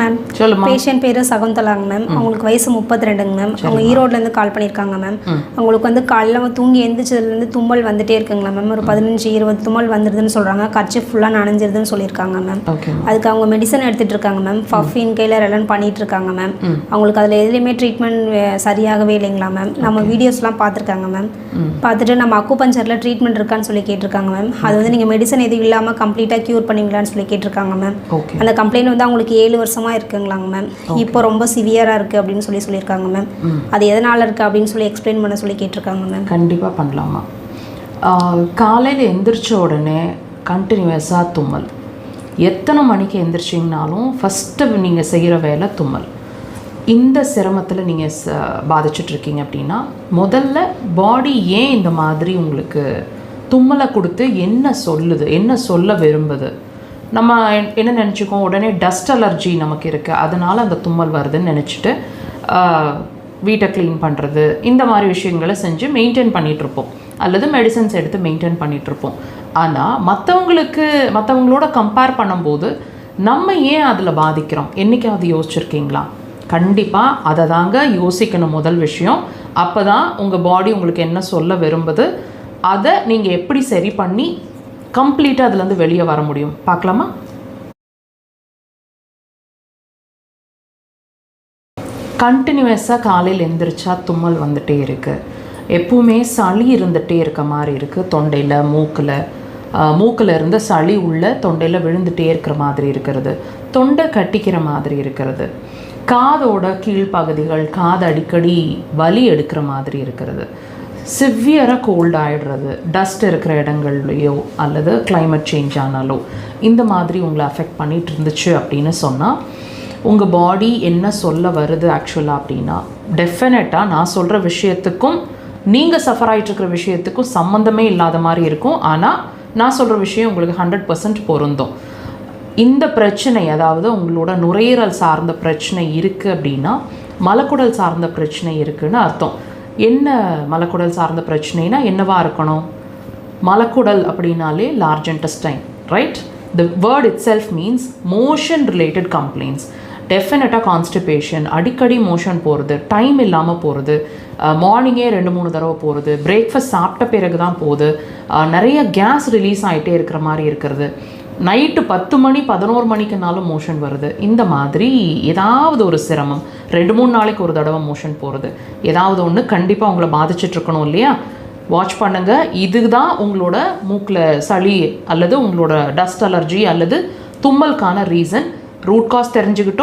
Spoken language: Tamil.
மேம். சொல்லுமா. பேஷண்ட் பேர் சகுந்தலாங்க மேம். அவங்களுக்கு வயசு 32ங்க மேம். அவங்க ஈரோட்லேருந்து கால் பண்ணியிருக்காங்க மேம். அவங்களுக்கு வந்து காலையில் தூங்கி எந்திரிச்சதுலேருந்து தும்மல் வந்துட்டே இருக்குங்களா மேம். ஒரு 15-20 தும்மல் வந்துடுதுன்னு சொல்கிறாங்க. கர்ச்சீஃப் ஃபுல்லாக நனைஞ்சிருதுன்னு சொல்லியிருக்காங்க மேம். அதுக்கு அவங்க மெடிசன் எடுத்துகிட்டு இருக்காங்க மேம். பஃபின் கையில் எல்லாம் பண்ணிகிட்டு இருக்காங்க மேம். அவங்களுக்கு அதில் எதுலேயுமே ட்ரீட்மெண்ட் சரியாகவே இல்லைங்களா மேம். நம்ம வீடியோஸ்லாம் பார்த்துருக்காங்க மேம். பார்த்துட்டு நம்ம அக்குபஞ்சரில் ட்ரீட்மெண்ட் இருக்கான்னு சொல்லி கேட்டிருக்காங்க மேம். அது வந்து நீங்கள் மெடிசன் எதுவும் இல்லாமல் கம்ப்ளீட்டாக க்யூர் பண்ணிங்களான்னு சொல்லி கேட்டிருக்காங்க மேம். அந்த கம்ப்ளைண்ட் வந்து அவங்களுக்கு 7 வருஷமாக இருக்குங்களாங்க மேம். இப்போ ரொம்ப சிவியராக இருக்குது அப்படின்னு சொல்லியிருக்காங்க மேம். அது எதனால் இருக்குது அப்படின்னு சொல்லி எக்ஸ்பிளைன் பண்ண சொல்லி கேட்டிருக்காங்க மேம். கண்டிப்பாக பண்ணலாமா. காலையில் எந்திரிச்ச உடனே கண்டினியூஸாக தும்மல். எத்தனை மணிக்கு எந்திரிச்சிங்கனாலும் ஃபஸ்ட்டு நீங்கள் செய்கிற வேலை தும்மல். இந்த சிரமத்தில் நீங்கள் பாதிச்சிட்ருக்கீங்க அப்படின்னா முதல்ல பாடி ஏன் இந்த மாதிரி உங்களுக்கு தும்மலை கொடுத்து என்ன சொல்லுது, என்ன சொல்ல விரும்புது. நம்ம என்ன நினச்சிக்கோம், உடனே டஸ்ட் அலர்ஜி நமக்கு இருக்குது, அதனால் அந்த தும்மல் வருதுன்னு நினச்சிட்டு வீட்டை க்ளீன் பண்ணுறது இந்த மாதிரி விஷயங்களை செஞ்சு மெயின்டைன் பண்ணிகிட்ருப்போம், அல்லது மெடிசன்ஸ் எடுத்து மெயின்டைன் பண்ணிகிட்ருப்போம். ஆனால் மற்றவங்களோட கம்பேர் பண்ணும்போது நம்ம ஏன் அதில் பாதிக்கிறோம், என்றைக்காவது யோசிச்சுருக்கீங்களா? கண்டிப்பாக அதை தாங்க யோசிக்கணும் முதல் விஷயம். அப்போ தான் உங்கள் பாடி உங்களுக்கு என்ன சொல்ல விரும்புது, அதை நீங்கள் எப்படி சரி பண்ணி கம்ப்ளீட்டாக அதுலேருந்து வெளியே வர முடியும். பார்க்கலாமா? கண்டினியூஸாக காலையில் எந்திரிச்சா தும்மல் வந்துகிட்டே இருக்குது. எப்பவுமே சளி இருந்துகிட்டே இருக்க மாதிரி இருக்குது. தொண்டையில் மூக்கில் இருந்த சளி உள்ள தொண்டையில் விழுந்துகிட்டே இருக்கிற மாதிரி இருக்கிறது. தொண்டை கட்டிக்கிற மாதிரி இருக்கிறது. காதோட கீழ்ப்பகுதிகள் காது அடிக்கடி வலி எடுக்கிற மாதிரி இருக்கிறது. சிவியராக கோல்ட் ஆகிடுறது, டஸ்ட் இருக்கிற இடங்கள்லையோ அல்லது கிளைமேட் சேஞ்ச் ஆனாலோ இந்த மாதிரி உங்களை அஃபெக்ட் பண்ணிகிட்டு இருந்துச்சு அப்படின்னு சொன்னால் உங்கள் பாடி என்ன சொல்ல வருது ஆக்சுவலாக அப்படின்னா, டெஃபினட்டாக நான் சொல்கிற விஷயத்துக்கும் நீங்கள் சஃபர் ஆகிட்டுருக்கிற விஷயத்துக்கும் சம்மந்தமே இல்லாத மாதிரி இருக்கும். ஆனால் நான் சொல்கிற விஷயம் உங்களுக்கு 100% பொருந்தும். இந்த பிரச்சனை, அதாவது உங்களோட நுரையீரல் சார்ந்த பிரச்சனை இருக்குது அப்படின்னா மலக்குடல் சார்ந்த பிரச்சனை இருக்குதுன்னு அர்த்தம். என்ன மலக்குடல் சார்ந்த பிரச்சனைனா என்னவா இருக்கணும்? மலக்குடல் அப்படின்னாலே large intestine, right? The word it self means motion related complaints. டெஃபினட்டாக கான்ஸ்டிபேஷன், அடிக்கடி மோஷன் போகிறது, டைம் இல்லாமல் போகிறது, மார்னிங்கே 2-3 தடவை போகிறது, பிரேக்ஃபாஸ்ட் சாப்பிட்ட பிறகு தான் போகுது, நிறைய கேஸ் ரிலீஸ் ஆகிட்டே இருக்கிற மாதிரி இருக்கிறது, நைட்டு 10 மணி 11 மணிக்குனாலும் மோஷன் வருது. இந்த மாதிரி ஏதாவது ஒரு சிரமம், 2-3 நாளைக்கு ஒரு தடவை மோஷன் போகிறது, ஏதாவது ஒன்று கண்டிப்பாக உங்களை பாதிச்சிட்ருக்கணும் இல்லையா? வாட்ச் பண்ணுங்கள். இதுதான் உங்களோட மூக்கில் சளி அல்லது உங்களோட டஸ்ட் அலர்ஜி அல்லது தும்மலுக்கான ரீசன். ரூட் காஸ் தெரிஞ்சுக்கிட்டோம்.